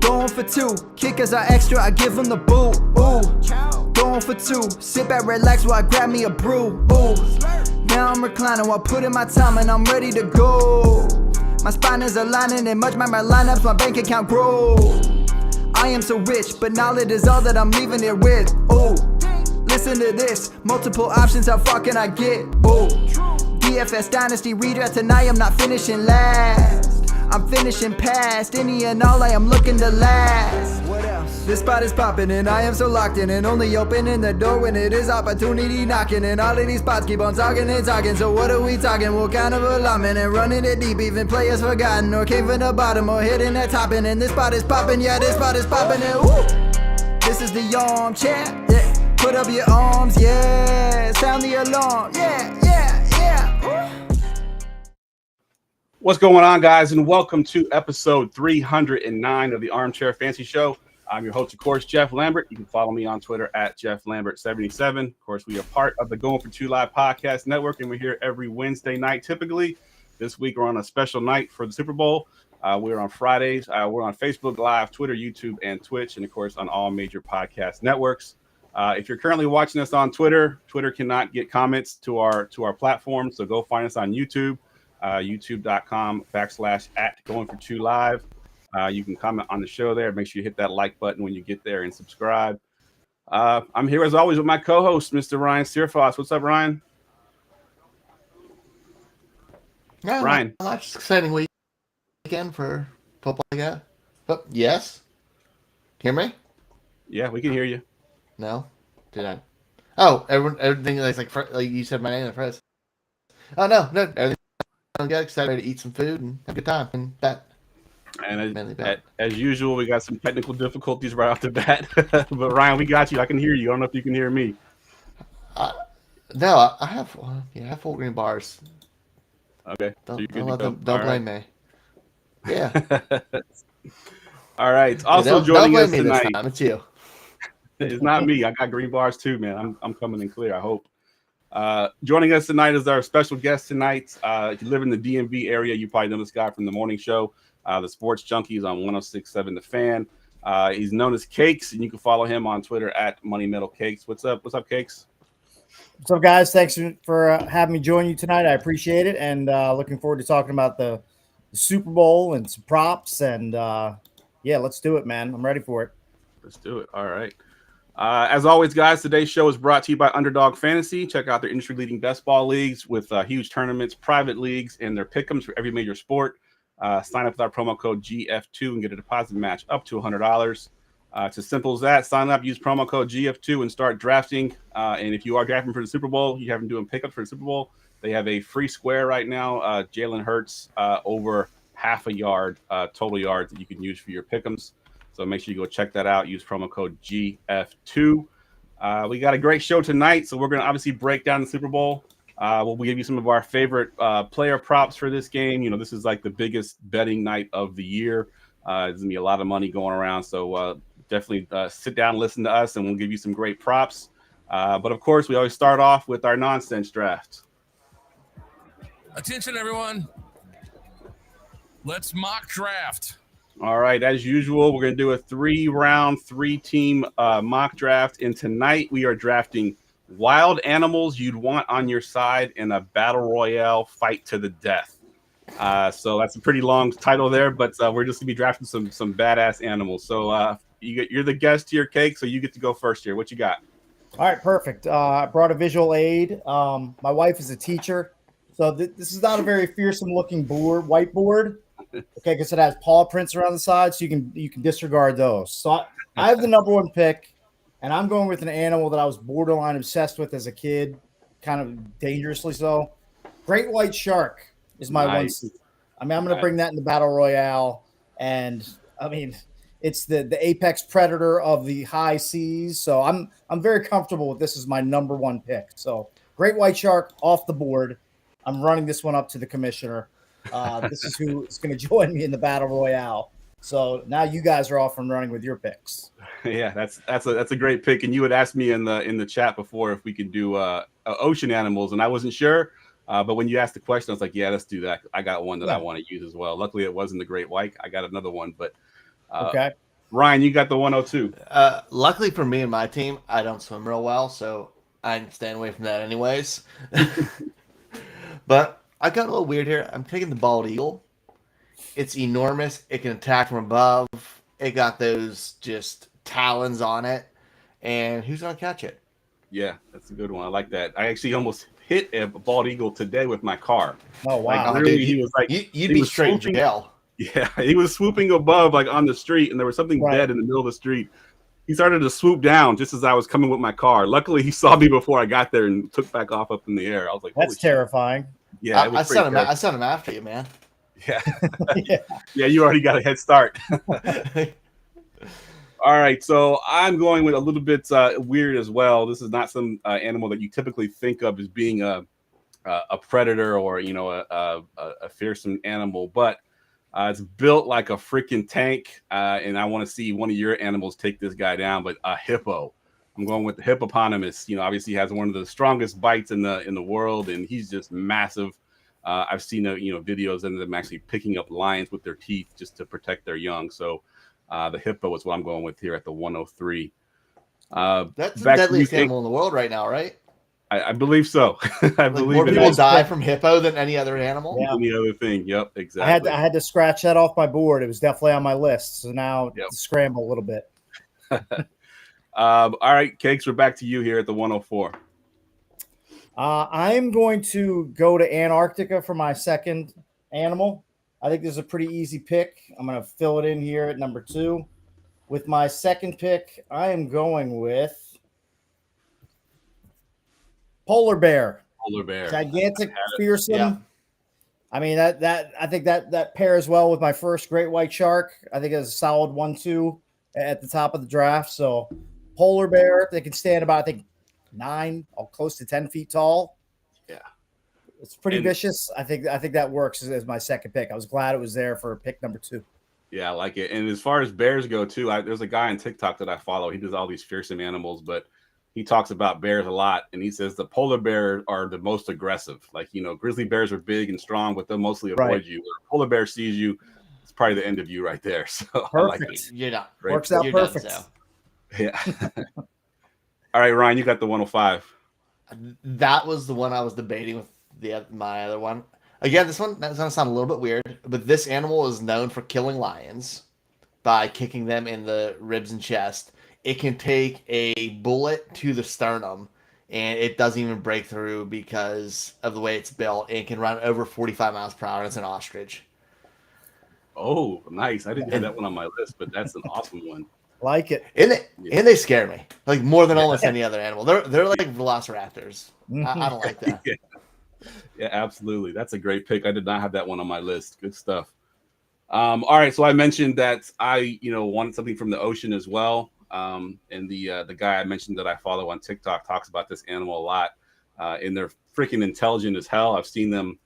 Going for two, kickers are extra, I give them the boot. Ooh, going for two, sit back, relax while I grab me a brew. Ooh, now I'm reclining while putting my time and I'm ready to go. My spine is aligning and much my lineups, my bank account grow. I am so rich, but knowledge is all that I'm leaving it with. Ooh, listen to this, multiple options, how far can I get? Ooh, DFS Dynasty redraft tonight, I'm not finishing last. I'm finishing past any and all, I am looking to last. What else? This spot is popping and I am so locked in and only opening the door when it is opportunity knocking. And all of these spots keep on talking and talking. So what are we talking? What kind of alignment? And running it deep, even players forgotten or came from the bottom or hitting that top. And this spot is popping, yeah, this spot is popping. And woo! This is the armchair, yeah. Put up your arms, yeah. Sound the alarm, yeah, yeah, yeah. Woo! What's going on, guys, and welcome to episode 309 of the Armchair Fantasy Show. I'm your host, of course, Jeff Lambert. You can follow me on Twitter at JeffLambert77. Of course, we are part of the Going for Two Live podcast network, and we're here every Wednesday night, typically. This week, we're on a special night for the Super Bowl. We're on Fridays. We're on Facebook Live, Twitter, YouTube, and Twitch, and, of course, on all major podcast networks. If you're currently watching us on Twitter, Twitter cannot get comments to our platform, so go find us on YouTube. YouTube.com/@Going4Two Live. You can comment on the show there. Make sure you hit that like button when you get there and subscribe. I'm here as always with my co-host, Mr. Ryan Searfoss. What's up, Ryan? Yeah, Ryan. Just exciting weekend for football, yeah. Oh, yes. Hear me? Yeah, we can hear you. No? Did I? Oh, everything is like you said my name at first. Oh, no. Everything. I got excited to eat some food and have a good time. And that. And as usual, we got some technical difficulties right off the bat. But Ryan, we got you. I can hear you. I don't know if you can hear me. No, I have full green bars. Okay. Don't blame me. Yeah. All right. Also joining us tonight. It's you. It's not me. I got green bars too, man. I'm coming in clear, I hope. Joining us tonight is our special guest tonight. If you live in the DMV area, you probably know this guy from the morning show, the Sports Junkies on 106.7 The Fan. He's known as Cakes, and you can follow him on Twitter at Money Metal Cakes. What's up, Cakes? What's up, guys? Thanks for having me join you tonight. I appreciate it, and looking forward to talking about the Super Bowl and some props. And yeah, let's do it, man. I'm ready for it. Let's do it. All right. As always, guys, today's show is brought to you by Underdog Fantasy. Check out their industry-leading best ball leagues with huge tournaments, private leagues, and their pick'ems for every major sport. Sign up with our promo code GF2 and get a deposit match up to $100. It's as simple as that. Sign up, use promo code GF2, and start drafting. And if you are drafting for the Super Bowl, you haven't doing pickups for the Super Bowl, they have a free square right now. Jalen Hurts over half a yard, total yards that you can use for your pick'ems. So make sure you go check that out. Use promo code GF2. We got a great show tonight, so we're going to obviously break down the Super Bowl. We'll give you some of our favorite player props for this game. You know, this is like the biggest betting night of the year. There's going to be a lot of money going around, so definitely sit down and listen to us, and we'll give you some great props. But, of course, we always start off with our nonsense draft. Attention, everyone. Let's mock draft. All right, as usual, we're going to do a 3-round, 3-team mock draft. And tonight we are drafting wild animals you'd want on your side in a battle royale fight to the death. So that's a pretty long title there, but we're just going to be drafting some badass animals. So you're the guest here, Cake, so you get to go first here. What you got? All right, perfect. I brought a visual aid. My wife is a teacher, so this is not a very fearsome-looking whiteboard. Okay, because it has paw prints around the side, so you can disregard those. So I have the number one pick, and I'm going with an animal that I was borderline obsessed with as a kid, kind of dangerously so. Great white shark is my one seed. I mean, I'm going to bring that in the battle royale, and I mean, it's the apex predator of the high seas. So I'm very comfortable with this as my number one pick. So great white shark off the board. I'm running this one up to the commissioner. This is who is going to join me in the battle royale. So now you guys are off and running with your picks. Yeah, that's a great pick. And you had asked me in the chat before if we could do ocean animals, and I wasn't sure. But when you asked the question, I was like, yeah, let's do that. I got one that I want to use as well. Luckily, it wasn't the great white. I got another one, but okay. Ryan, you got the 102. Luckily for me and my team, I don't swim real well, so I'm staying away from that anyways. But I got a little weird here. I'm taking the bald eagle. It's enormous. It can attack from above. It got those just talons on it. And who's going to catch it? Yeah, that's a good one. I like that. I actually almost hit a bald eagle today with my car. Oh, wow. Like, really, dude, he was like, you'd he be was straight in swooping. jail. Yeah, he was swooping above, like on the street, and there was something Right. dead in the middle of the street. He started to swoop down just as I was coming with my car. Luckily, he saw me before I got there and took back off up in the air. I was like, That's holy terrifying. shit. Yeah, it was I pretty sent him after you, man. Yeah. Yeah. Yeah, you already got a head start. All right, so I'm going with a little bit weird as well. This is not some animal that you typically think of as being a predator or a fearsome animal, but it's built like a freaking tank, and I want to see one of your animals take this guy down. But a hippo. I'm going with the hippopotamus. Obviously has one of the strongest bites in the world, and he's just massive. I've seen videos of them actually picking up lions with their teeth just to protect their young. So the hippo is what I'm going with here at the 103. That's the deadliest animal in the world right now, right? I believe so. I believe more it people is. die from hippo than any other animal. Yeah. Any other thing. Yep, exactly. I had to scratch that off my board. It was definitely on my list. So now Yep. scramble a little bit. All right, Cakes, we're back to you here at the 104. I'm going to go to Antarctica for my second animal. I think this is a pretty easy pick. I'm going to fill it in here at number 2. With my second pick, I am going with polar bear. Polar bear. Gigantic, fearsome. Yeah. I mean that I think that pairs well with my first great white shark. I think it's a solid 1-2 at the top of the draft. So polar bear, they can stand about, I think, 9 or close to 10 feet tall. Yeah. It's pretty vicious. I think that works as my second pick. I was glad it was there for pick number 2. Yeah, I like it. And as far as bears go too, there's a guy on TikTok that I follow. He does all these fearsome animals, but he talks about bears a lot, and he says the polar bears are the most aggressive. Like, grizzly bears are big and strong, but they'll mostly avoid you. When a polar bear sees you, it's probably the end of you right there. So Perfect. I like it. You're done. Works out You're perfect. Done, so. Yeah. All right, Ryan, you got the 105. That was the one I was debating with my other one. Again, that's going to sound a little bit weird, but this animal is known for killing lions by kicking them in the ribs and chest. It can take a bullet to the sternum, and it doesn't even break through because of the way it's built. It can run over 45 miles per hour, and it's an ostrich. Oh, nice. I didn't have that one on my list, but that's an awesome one. Like it. And they scare me, like, more than almost any other animal. They're like velociraptors. I don't like that. Yeah, absolutely. That's a great pick. I did not have that one on my list. Good stuff. All right, so I mentioned that I, wanted something from the ocean as well. And the guy I mentioned that I follow on TikTok talks about this animal a lot. And they're freaking intelligent as hell. I've seen them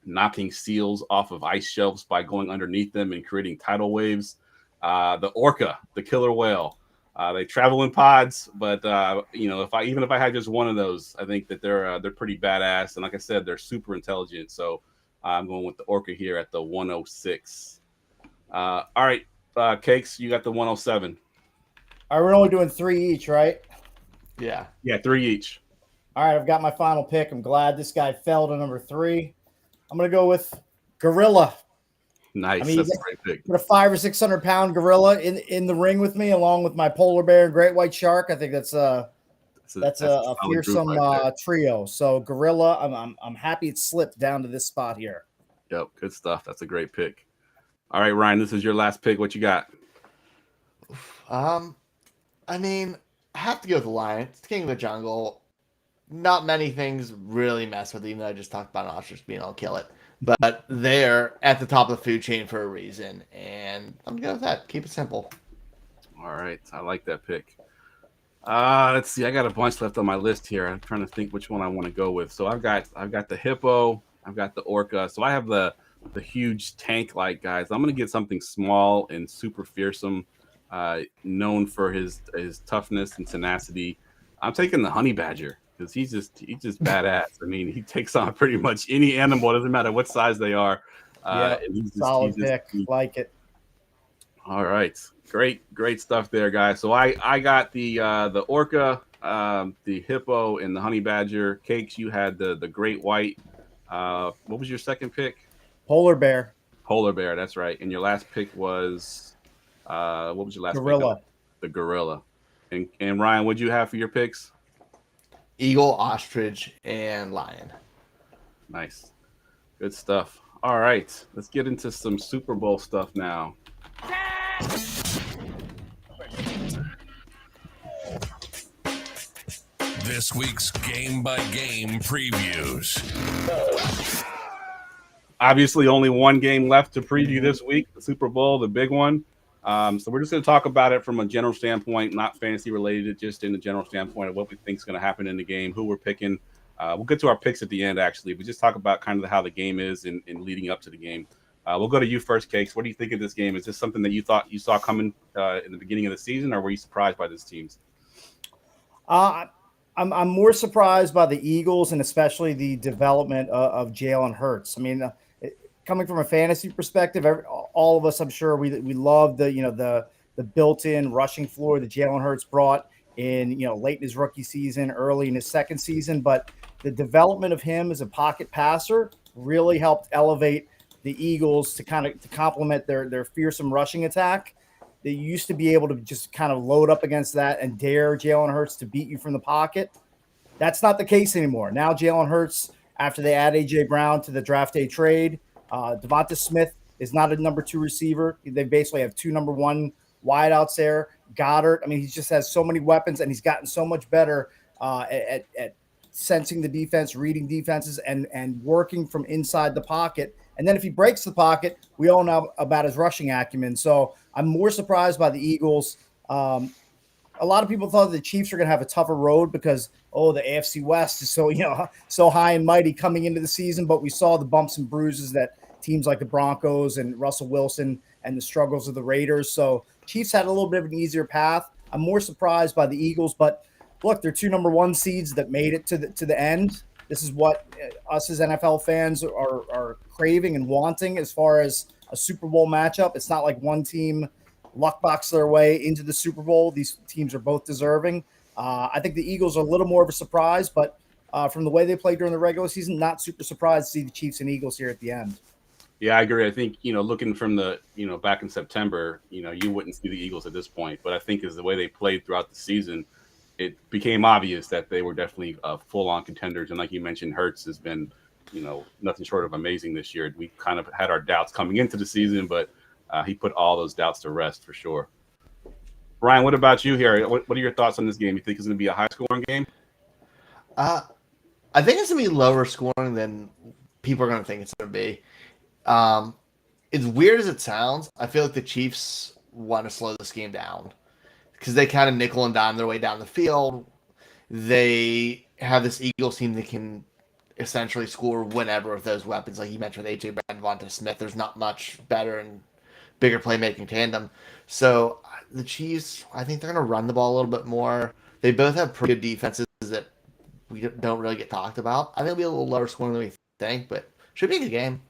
knocking seals off of ice shelves by going underneath them and creating tidal waves. The orca, the killer whale. They travel in pods, but if I had just one of those, I think that they're pretty badass. And like I said, they're super intelligent. So I'm going with the orca here at the 106. All right, Cakes, you got the 107. All right, we're only doing 3 each, right? Yeah. Yeah, 3 each. All right, I've got my final pick. I'm glad this guy fell to number 3. I'm going to go with gorilla. Nice. I mean, That's a great pick. Put a 500 or 600 pound gorilla in the ring with me, along with my polar bear and great white shark. I think that's a solid fearsome group right there. trio. So gorilla, I'm happy it slipped down to this spot here. Yep, good stuff. That's a great pick. All right, Ryan, this is your last pick. What you got? I mean, I have to go with the lion. It's king of the jungle. Not many things really mess with it, even though I just talked about an ostrich being able to kill it. But they're at the top of the food chain for a reason, and I'm good with that. Keep it simple. All right, I like that pick. Let's see. I got a bunch left on my list here. I'm trying to think which one I want to go with. So I've got the hippo. I've got the orca. So I have the huge tank-like guys. I'm going to get something small and super fearsome, known for his toughness and tenacity. I'm taking the honey badger. Because he's just badass. I mean, he takes on pretty much any animal. It doesn't matter what size they are. Solid pick. Like it. All right, Great stuff there, guys. So I got the orca, the hippo, and the honey badger. Cakes, you had the great white. What was your second pick? Polar bear. Polar bear. That's right. And your last pick was what was your last Gorilla. pick? The gorilla. And Ryan, what'd you have for your picks? Eagle, ostrich, and lion. Nice. Good stuff. All right. Let's get into some Super Bowl stuff now. This week's game-by-game previews. Obviously, only one game left to preview this week, the Super Bowl, the big one. So we're just going to talk about it from a general standpoint, not fantasy related, just in the general standpoint of what we think is going to happen in the game, who we're picking. We'll get to our picks at the end, actually, but just talk about kind of how the game is in leading up to the game. We'll go to you first, Cakes. What do you think of this game? Is this something that you thought you saw coming in the beginning of the season, or were you surprised by this team's? I'm more surprised by the Eagles and especially the development of Jalen Hurts. I mean, coming from a fantasy perspective, all of us, I'm sure, we love the built-in rushing floor that Jalen Hurts brought in, late in his rookie season, early in his second season. But the development of him as a pocket passer really helped elevate the Eagles to complement their fearsome rushing attack. They used to be able to just kind of load up against that and dare Jalen Hurts to beat you from the pocket. That's not the case anymore. Now Jalen Hurts, after they add A.J. Brown to the draft day trade, Devonta Smith is not a number 2 receiver. They basically have 2 number 1 wideouts there. Goddard, I mean, he just has so many weapons, and he's gotten so much better at sensing the defense, reading defenses, and working from inside the pocket. And then if he breaks the pocket, we all know about his rushing acumen. So I'm more surprised by the Eagles. A lot of people thought the Chiefs were going to have a tougher road because, the AFC West is so high and mighty coming into the season. But we saw the bumps and bruises that teams like the Broncos and Russell Wilson and the struggles of the Raiders. So Chiefs had a little bit of an easier path. I'm more surprised by the Eagles, but look, they're 2 number 1 seeds that made it to the end. This is what us as NFL fans are craving and wanting as far as a Super Bowl matchup. It's not like one team luckbox their way into the Super Bowl. These teams are both deserving. I think the Eagles are a little more of a surprise, but from the way they played during the regular season, not super surprised to see the Chiefs and Eagles here at the end. Yeah, I agree. I think, looking from the, back in September, you wouldn't see the Eagles at this point. But I think as the way they played throughout the season, it became obvious that they were definitely full-on contenders. And like you mentioned, Hurts has been, nothing short of amazing this year. We kind of had our doubts coming into the season, but he put all those doubts to rest for sure. Ryan, what about you here? What are your thoughts on this game? You think it's going to be a high-scoring game? I think it's going to be lower scoring than people are going to think it's going to be. As weird as it sounds, I feel like the Chiefs want to slow this game down because they kind of nickel and dime their way down the field. They have this Eagles team that can essentially score whenever with those weapons. Like you mentioned with A.J. Brown and Devonta Smith, there's not much better and bigger playmaking tandem. So the Chiefs, I think they're going to run the ball a little bit more. They both have pretty good defenses that we don't really get talked about. I think it'll be a little lower scoring than we think, but should be a good game.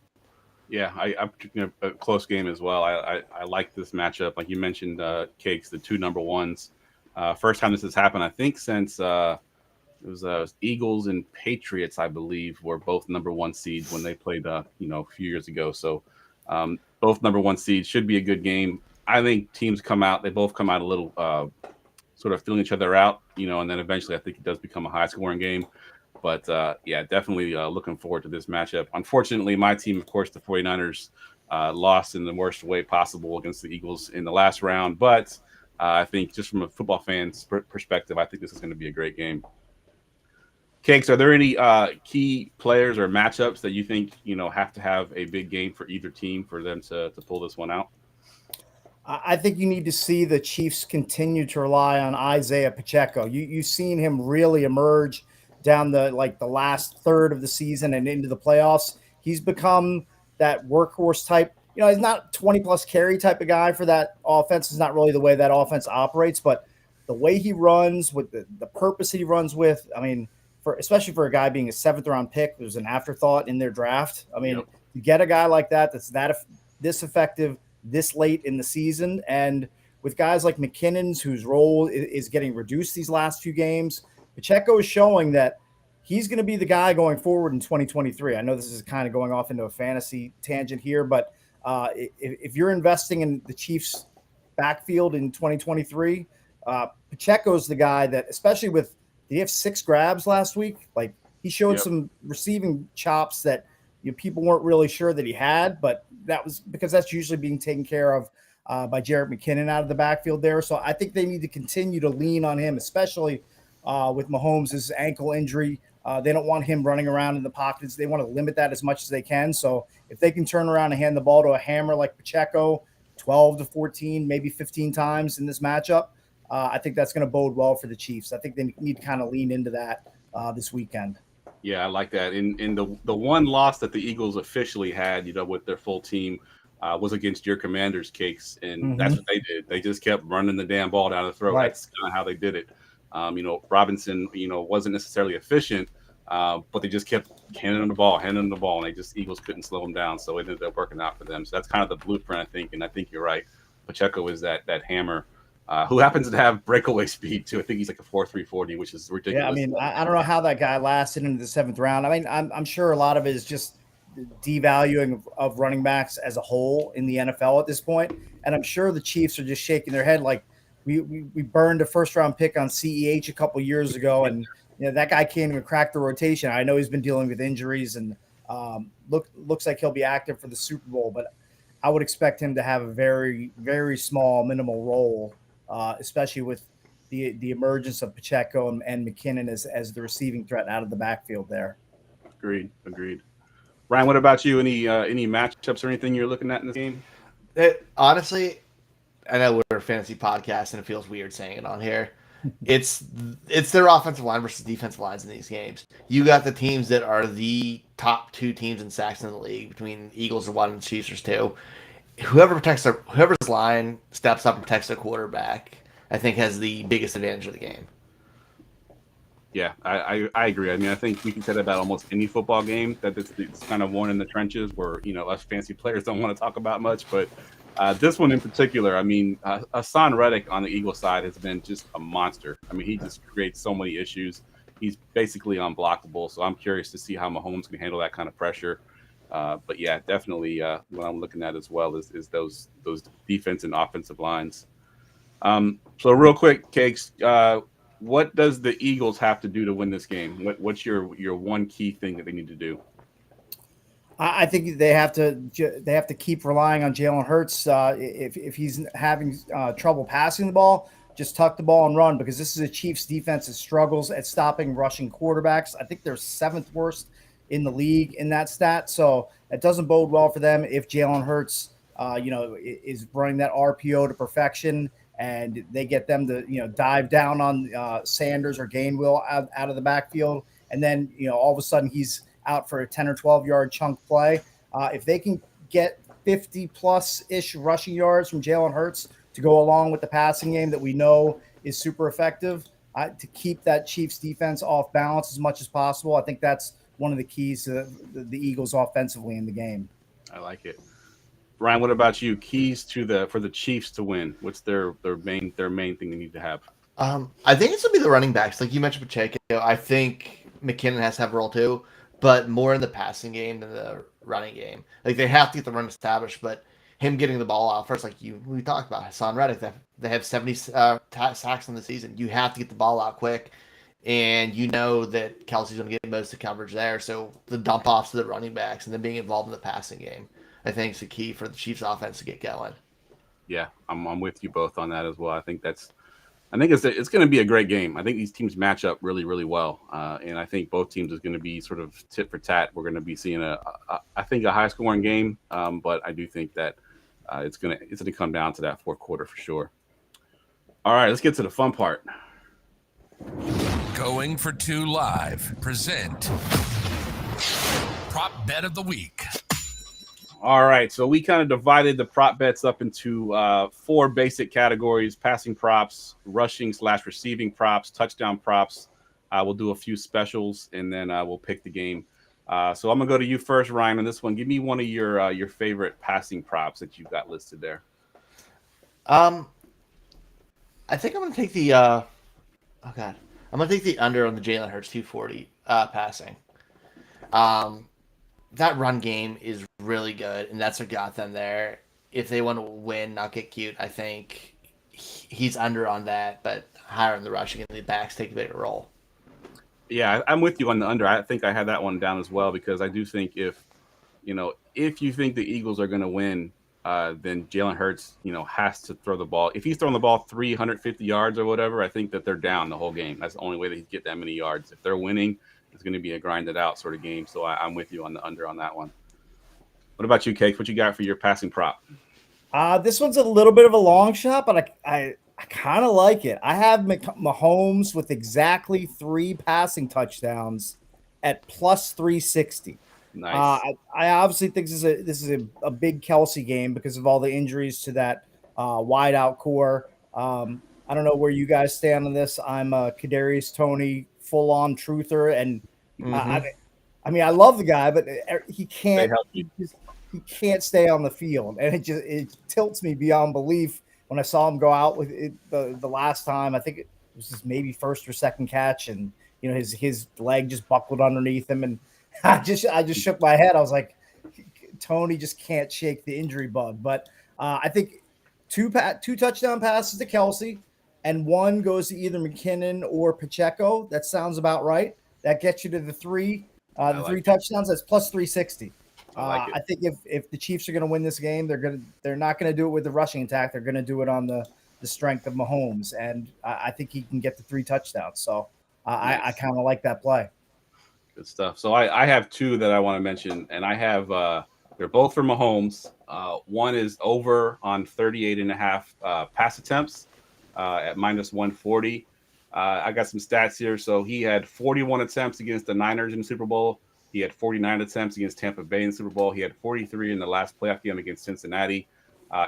Yeah, I'm predicting a close game as well. I like this matchup. Like you mentioned, Cakes, the 2 number 1s. First time this has happened, I think, since it was Eagles and Patriots, I believe, were both number 1 seeds when they played, a few years ago. So both number 1 seeds should be a good game. I think teams they both come out a little sort of feeling each other out, and then eventually I think it does become a high-scoring game. But, yeah, definitely looking forward to this matchup. Unfortunately, my team, of course, the 49ers, lost in the worst way possible against the Eagles in the last round. But I think just from a football fan's perspective, I think this is going to be a great game. Cakes, are there any key players or matchups that you think, have to have a big game for either team for them to pull this one out? I think you need to see the Chiefs continue to rely on Isaiah Pacheco. You've seen him really emerge down the last third of the season and into the playoffs. He's become that workhorse type. He's not 20-plus carry type of guy for that offense. It's not really the way that offense operates, but the way he runs, with the purpose he runs with, I mean, especially for a guy being a 7th-round pick, there's an afterthought in their draft. I mean, You get a guy like that that's this effective this late in the season, and with guys like McKinnon's, whose role is getting reduced these last few games, Pacheco is showing that he's going to be the guy going forward in 2023. I know this is kind of going off into a fantasy tangent here, but if you're investing in the Chiefs backfield in 2023, Pacheco's the guy that, especially with, did he have 6 grabs last week? Like, he showed some receiving chops that people weren't really sure that he had, but that was because that's usually being taken care of by Jarrett McKinnon out of the backfield there. So I think they need to continue to lean on him, especially with Mahomes' ankle injury. They don't want him running around in the pockets. They want to limit that as much as they can. So if they can turn around and hand the ball to a hammer like Pacheco 12 to 14, maybe 15 times in this matchup, I think that's going to bode well for the Chiefs. I think they need to kind of lean into that this weekend. Yeah, I like that. In the one loss that the Eagles officially had, with their full team, was against your Commanders, Cakes, and that's what they did. They just kept running the damn ball down the throat. Right. That's kind of how they did it. Robinson, wasn't necessarily efficient, but they just kept handing them the ball, and Eagles couldn't slow them down. So it ended up working out for them. So that's kind of the blueprint, I think. And I think you're right. Pacheco is that hammer, who happens to have breakaway speed too. I think he's like a 4.3 40, which is ridiculous. Yeah, I mean, I don't know how that guy lasted into the 7th round. I mean, I'm sure a lot of it is just devaluing of running backs as a whole in the NFL at this point. And I'm sure the Chiefs are just shaking their head like, we burned a 1st-round pick on CEH a couple years ago, and that guy can't even crack the rotation. I know he's been dealing with injuries, and looks like he'll be active for the Super Bowl, but I would expect him to have a very, very small, minimal role, especially with the emergence of Pacheco and McKinnon as the receiving threat out of the backfield there. Agreed. Ryan, what about you? Any matchups or anything you're looking at in this game? Honestly, I know we're a fantasy podcast and it feels weird saying it on here. It's their offensive line versus defensive lines in these games. You got the teams that are the top 2 teams in sacks in the league, between Eagles are 1 and Chiefs are 2. Whoever's line steps up and protects their quarterback, I think, has the biggest advantage of the game. Yeah, I agree. I mean, I think we can say that about almost any football game, that it's kind of one in the trenches where, us fancy players don't want to talk about much. But this one in particular, I mean, Hassan Reddick on the Eagles side has been just a monster. I mean, he just creates so many issues. He's basically unblockable. So I'm curious to see how Mahomes can handle that kind of pressure. But yeah, definitely what I'm looking at as well is those defense and offensive lines. So real quick, Cakes, what does the Eagles have to do to win this game? What's your one key thing that they need to do? I think they have to keep relying on Jalen Hurts. If he's having trouble passing the ball, just tuck the ball and run, because this is a Chiefs defense that struggles at stopping rushing quarterbacks. I think they're 7th worst in the league in that stat. So it doesn't bode well for them if Jalen Hurts, is running that RPO to perfection, and they get them to, dive down on Sanders or Gainwell out of the backfield. And then, all of a sudden he's out for a 10 or 12 yard chunk play. If they can get 50 plus ish rushing yards from Jalen Hurts to go along with the passing game that we know is super effective, to keep that Chiefs defense off balance as much as possible, I think that's one of the keys to the Eagles offensively in the game. I like it. Ryan, what about you? Keys for the Chiefs to win? What's their main thing they need to have? I think it's going to be the running backs. Like you mentioned Pacheco, I think McKinnon has to have a role too, but more in the passing game than the running game. Like they have to get the run established, but him getting the ball out first, like we talked about, Hassan Reddick, they have 70 sacks in the season. You have to get the ball out quick, and that Kelsey's going to get most of the coverage there. So the dump offs to the running backs and then being involved in the passing game, I think, is the key for the Chiefs offense to get going. Yeah, I'm with you both on that as well. I think it's going to be a great game. I think these teams match up really, really well, and I think both teams is going to be sort of tit for tat. We're going to be seeing a high scoring game, but I do think that it's going to come down to that 4th quarter for sure. All right, let's get to the fun part. Going for 2 Live present Prop Bet of the Week. All right, so we kind of divided the prop bets up into 4 basic categories: passing props, rushing/receiving props, touchdown props. We'll do a few specials, and then we'll pick the game. So I'm gonna go to you first, Ryan, on this one. Give me one of your favorite passing props that you've got listed there. I think I'm gonna take the I'm gonna take the under on the Jalen Hurts 240 passing. That run game is really good, and that's what got them there. If they want to win, not get cute, I think he's under on that, but higher on the rushing, and the backs take a bigger role. Yeah, I'm with you on the under. I think I had that one down as well because I do think if you think the Eagles are going to win, then Jalen Hurts, has to throw the ball. If he's throwing the ball 350 yards or whatever, I think that they're down the whole game. That's the only way they can get that many yards. If they're winning, it's going to be a grinded out sort of game. So I'm with you on the under on that one. What about you, Cakes? What you got for your passing prop? This one's a little bit of a long shot, but I kind of like it. I have Mahomes with exactly 3 passing touchdowns at plus 360. Nice. I obviously think this is a big Kelsey game because of all the injuries to that wide out core. I don't know where you guys stand on this. I'm a Kadarius Toney full on truther, and I mean I love the guy, but he can't. He can't stay on the field, and it tilts me beyond belief when I saw him go out with it the last time. I think it was his maybe first or second catch, and his leg just buckled underneath him, and I just shook my head. I was like, Tony just can't shake the injury bug. But I think two touchdown passes to Kelsey, and one goes to either McKinnon or Pacheco. That sounds about right. That gets you to the three touchdowns. That's plus 360. I think if the Chiefs are going to win this game, they're not going to do it with the rushing attack. They're going to do it on the strength of Mahomes, and I think he can get the 3 touchdowns. So I kind of like that play. Good stuff. So I have 2 that I want to mention, and I have they're both for Mahomes. One is over on 38.5 pass attempts at minus 140. I got some stats here. So he had 41 attempts against the Niners in the Super Bowl. He had 49 attempts against Tampa Bay in the Super Bowl. He had 43 in the last playoff game against Cincinnati.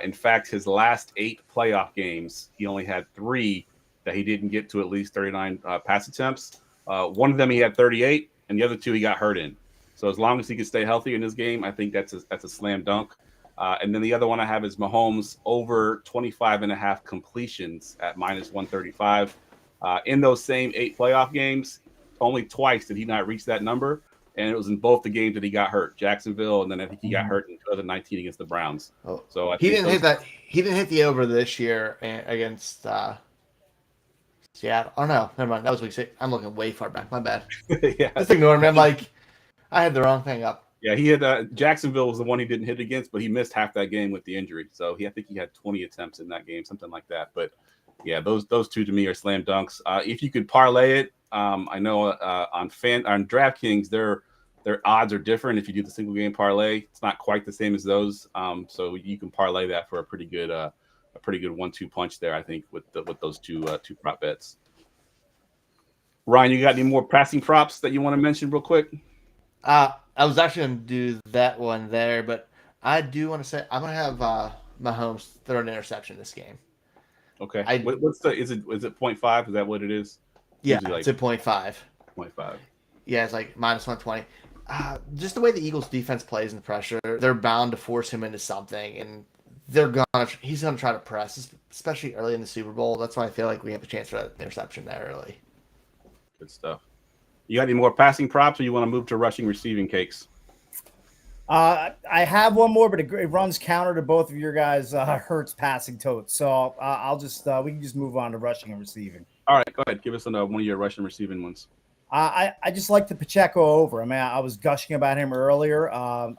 In fact, his last 8 playoff games, he only had 3 that he didn't get to at least 39 pass attempts. One of them he had 38, and the other 2 he got hurt in. So as long as he can stay healthy in this game, I think that's a slam dunk. And then the other one I have is Mahomes over 25.5 completions at minus 135. In those same 8 playoff games, only twice did he not reach that number. And it was in both the games that he got hurt, Jacksonville, and then I think he got hurt in 2019 against the Browns. Oh, so he didn't hit that. He didn't hit the over this year against Seattle. Oh no, never mind. That was week 6. I'm looking way far back. My bad. Yeah, just ignore me. I'm like, I had the wrong thing up. Yeah, he had Jacksonville was the one he didn't hit against, but he missed half that game with the injury. So I think he had 20 attempts in that game, something like that. But yeah, those 2 to me are slam dunks. If you could parlay it. I know on DraftKings their odds are different. If you do the single game parlay, it's not quite the same as those. So you can parlay that for a pretty good 1-2 punch there. I think with those two prop bets. Ryan, you got any more passing props that you want to mention real quick? I was actually going to do that one there, but I do want to say I'm going to have Mahomes throw an interception this game. Okay. Is it 0.5? Is that what it is? Yeah, it's at 0.5. 0.5. Yeah, it's like minus 120. Just the way the Eagles defense plays in the pressure, they're bound to force him into something, and he's gonna try to press, especially early in the Super Bowl. That's why I feel like we have a chance for that interception there early. Good stuff. You got any more passing props, or you want to move to rushing receiving, Cakes? I have one more, but it runs counter to both of your guys' Hurts passing totes. So I'll just we can just move on to rushing and receiving. All right, go ahead. Give us one of your rushing receiving ones. I just like the Pacheco over. I mean, I was gushing about him earlier. I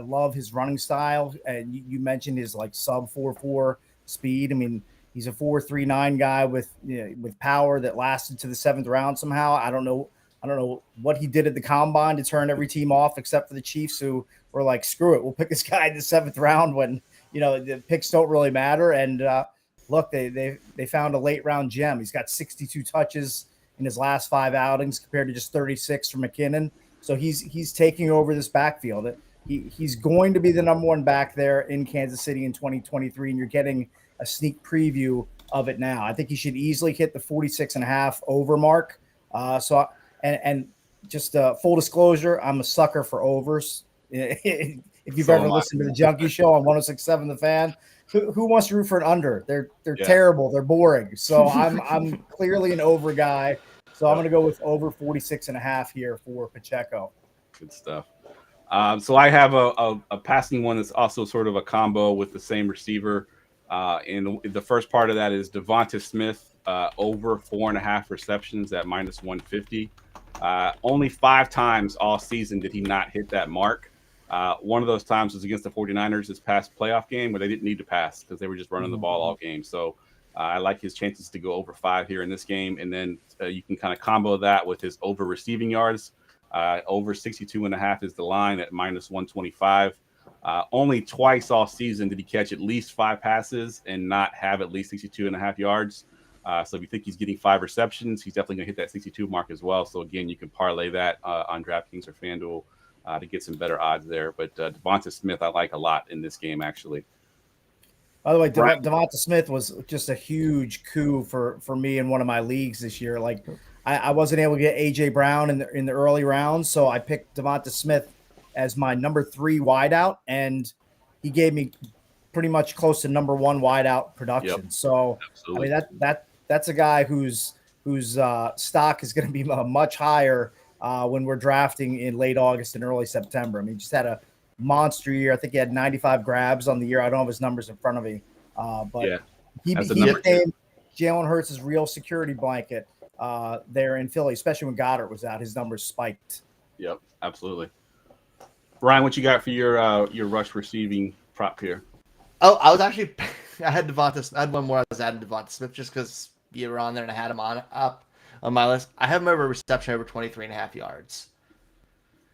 love his running style, and you mentioned his like sub 4.4 speed. I mean, he's a 4.39 guy with power that lasted to the 7th round somehow. I don't know what he did at the combine to turn every team off except for the Chiefs, who were like, screw it, we'll pick this guy in the 7th round when the picks don't really matter. And look, they found a late round gem. He's got 62 touches in his last 5 outings compared to just 36 for McKinnon. So he's taking over this backfield. He's going to be the number 1 back there in Kansas City in 2023, and you're getting a sneak preview of it now. I think he should easily hit the 46.5 over mark. And just full disclosure, I'm a sucker for overs. If If you've So ever am I. listened to the Junkie Show on 106.7 The Fan, who wants to root for an under? They're Yeah. terrible. They're boring. So I'm clearly an over guy. So I'm going to go with over 46.5 here for Pacheco. Good stuff. So I have a passing one that's also sort of a combo with the same receiver. And the first part of that is Devonta Smith over 4.5 receptions at minus 150. Only 5 times all season did he not hit that mark. One of those times was against the 49ers this past playoff game where they didn't need to pass because they were just running the ball all game. So I like his chances to go over 5 here in this game. And then you can kind of combo that with his over receiving yards. Over 62.5 is the line at minus 125. Only twice all season did he catch at least 5 passes and not have at least 62.5 yards. So if you think he's getting 5 receptions, he's definitely going to hit that 62 mark as well. So again, you can parlay that on DraftKings or FanDuel to get some better odds there. But Devonta Smith, I like a lot in this game, actually. By the way, Devonta Smith was just a huge coup for me in one of my leagues this year. Like I wasn't able to get AJ Brown in the early rounds, so I picked Devonta Smith as my number 3 wideout, and he gave me pretty much close to number 1 wideout production. Yep. So Absolutely. I mean that's a guy whose stock is going to be much higher when we're drafting in late August and early September. I mean, he just had a monster year. I think he had 95 grabs on the year. I don't have his numbers in front of me, but Yeah, he became Jalen Hurts' real security blanket there in Philly, especially when Goddard was out. His numbers spiked. Yep, absolutely. Ryan, what you got for your rush receiving prop here? Oh, I had one more. I was adding Devonta Smith just because you were on there and I had him up on my list. I have him over reception over 23.5 yards.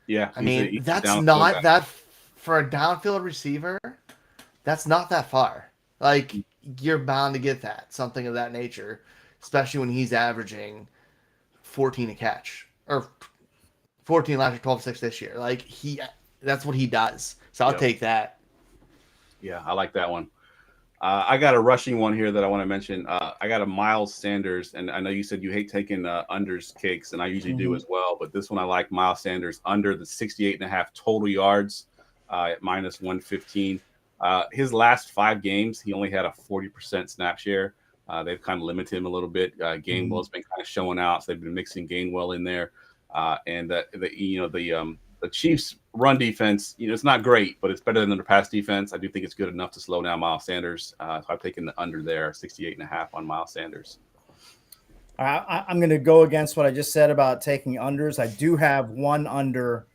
Yeah, I mean, that's not that for a downfield receiver. That's not that far. Like you're bound to get something of that nature, especially when he's averaging 14 a catch or 14 last year, 12-6 this year. Like that's what he does. So I'll take that. Yeah, I like that one. I got a rushing one here that I want to mention. I got a Miles Sanders, and I know you said you hate taking unders cakes, and I usually do as well. But this one I like Miles Sanders under the 68.5 total yards at minus 115. His last 5 games, he only had a 40% snap share. They've kind of limited him a little bit. Gainwell's been kind of showing out, so they've been mixing Gainwell in there. And the Chiefs' run defense, it's not great, but it's better than their pass defense. I do think it's good enough to slow down Miles Sanders. So I've taken the under there, 68.5 on Miles Sanders. I'm going to go against what I just said about taking unders. I do have one under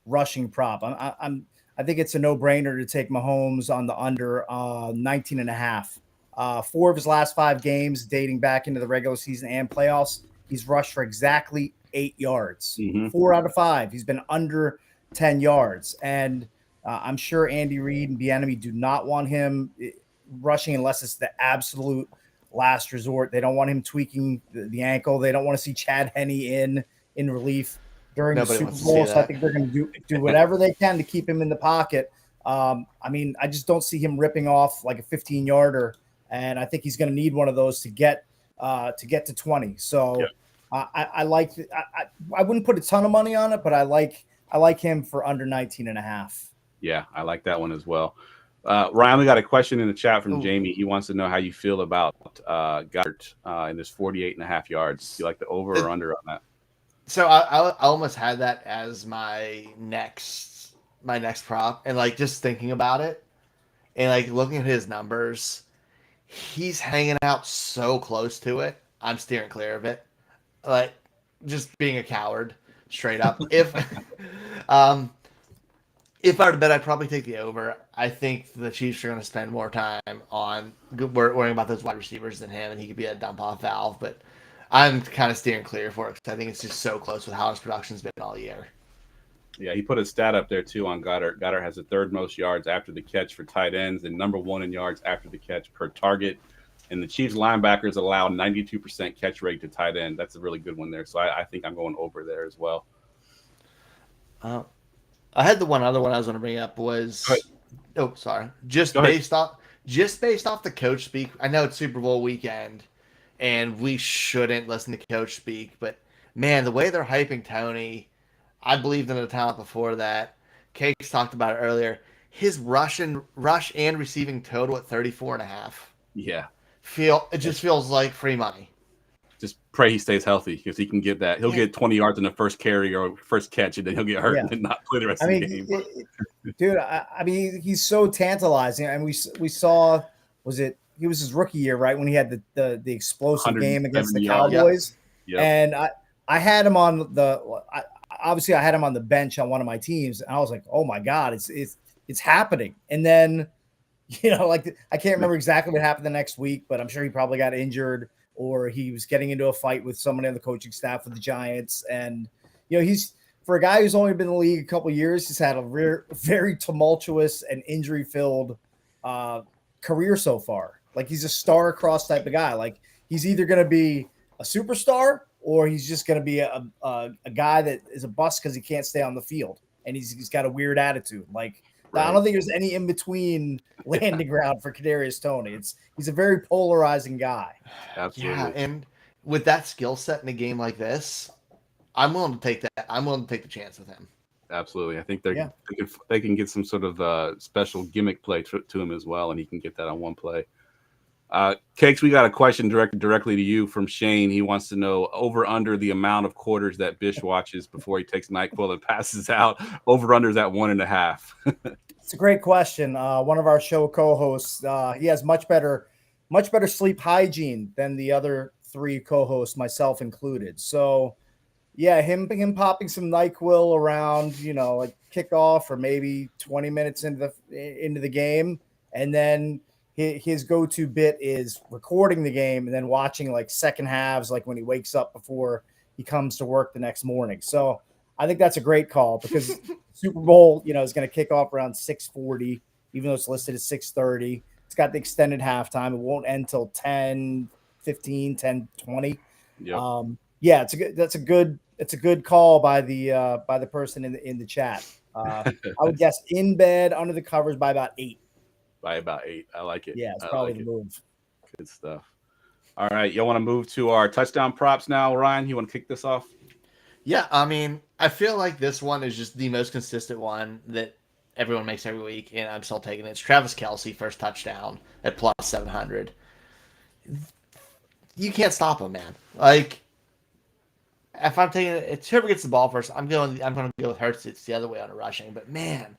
rushing prop. I think it's a no-brainer to take Mahomes on the under 19.5. 4 of his last 5 games dating back into the regular season and playoffs, he's rushed for exactly 8 yards. 4 out of 5. He's been under 10 yards. And I'm sure Andy Reid and Bieniemy do not want him rushing unless it's the absolute last resort. They don't want him tweaking the ankle. They don't want to see Chad Henne in relief during the Super Bowl. So I think they're going to do whatever they can to keep him in the pocket. I mean, I just don't see him ripping off like a 15-yarder. And I think he's going to need one of those to get to 20. So yeah. I wouldn't put a ton of money on it, but I like him for under 19.5. Yeah, I like that one as well. Ryan, we got a question in the chat from Jamie. He wants to know how you feel about Goddard in this 48.5 yards. Do you like the over or under on that? So I almost had that as my next prop, and like just thinking about it and like looking at his numbers, he's hanging out so close to it. I'm steering clear of it. Like just being a coward, straight up. If I were to bet, I'd probably take the over. I think the Chiefs are going to spend more time on worrying about those wide receivers than him, and he could be a dump-off valve. But I'm kind of steering clear for it because I think it's just so close with how his production's been all year. Yeah, he put a stat up there, too, on Goddard. Goddard has the 3rd most yards after the catch for tight ends and number 1 in yards after the catch per target. And the Chiefs linebackers allow 92% catch rate to tight end. That's a really good one there. So I think I'm going over there as well. I had the one other one I was going to bring up was just based off the coach speak. I know it's Super Bowl weekend and we shouldn't listen to coach speak, but man, the way they're hyping Tony, I believed in the talent before that. Cakes talked about it earlier. his rush and receiving total at 34.5. Yeah. It just feels like free money. Just pray he stays healthy because he can get that. He'll get 20 yards in the first carry or first catch, and then he'll get hurt and not play the rest of the game. Dude, I mean, he's so tantalizing. And we saw, he was his rookie year, right? When he had the explosive game against the Cowboys. Yep. And I had him on obviously I had him on the bench on one of my teams, and I was like, oh my God, it's happening. And then, like I can't remember exactly what happened the next week, but I'm sure he probably got injured or he was getting into a fight with someone in the coaching staff with the Giants. And, he's, for a guy who's only been in the league a couple of years, he's had a very tumultuous and injury-filled career so far. Like, he's a star-crossed type of guy. Like, he's either going to be a superstar or he's just going to be a guy that is a bust because he can't stay on the field. And he's got a weird attitude. Like, right. I don't think there's any in-between landing ground for Kadarius Toney. He's a very polarizing guy. Absolutely. Yeah, and with that skill set in a game like this, I'm willing to take that. I'm willing to take the chance with him. Absolutely. I think they can get some sort of special gimmick play to him as well, and he can get that on one play. Cakes, we got a question directly to you from Shane. He wants to know over under the amount of quarters that Bish watches before he takes NyQuil and passes out. Over under is at 1.5. It's a great question. One of our show co-hosts, he has much better sleep hygiene than the other three co-hosts, myself included. So, yeah, him popping some NyQuil around, like kickoff or maybe 20 minutes into the game, and then his go-to bit is recording the game and then watching like second halves, like when he wakes up before he comes to work the next morning. So I think that's a great call because Super Bowl, is going to kick off around 6:40, even though it's listed at 6:30. It's got the extended halftime. It won't end till 10:15, 10:20. Yep. Yeah, it's a good call by the person in the chat. I would guess in bed under the covers by about 8. By about 8. I like it. Yeah, it's probably the move. Good stuff. All right. You want to move to our touchdown props now, Ryan? You want to kick this off? Yeah, I mean, I feel like this one is just the most consistent one that everyone makes every week, and I'm still taking it. It's Travis Kelce, first touchdown at plus 700. You can't stop him, man. Like, if I'm taking it, whoever gets the ball first, I'm going to go with Hurts. It's the other way on a rushing, but man,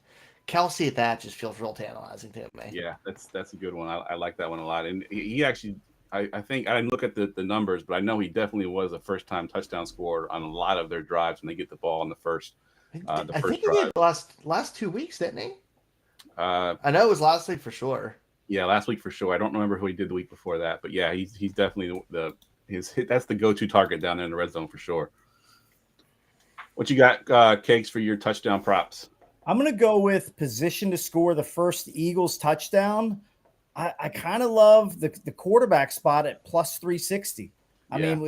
Kelce at that just feels real tantalizing to me. Yeah, that's a good one. I like that one a lot. And he actually, I think I didn't look at the numbers, but I know he definitely was a first-time touchdown scorer on a lot of their drives when they get the ball in the first. I think he did last 2 weeks, didn't he? I know it was last week for sure. Yeah, last week for sure. I don't remember who he did the week before that, but yeah, he's definitely that's the go-to target down there in the red zone for sure. What you got, Cakes, for your touchdown props? I'm going to go with position to score the first Eagles touchdown. I kind of love the quarterback spot at plus 360. I mean,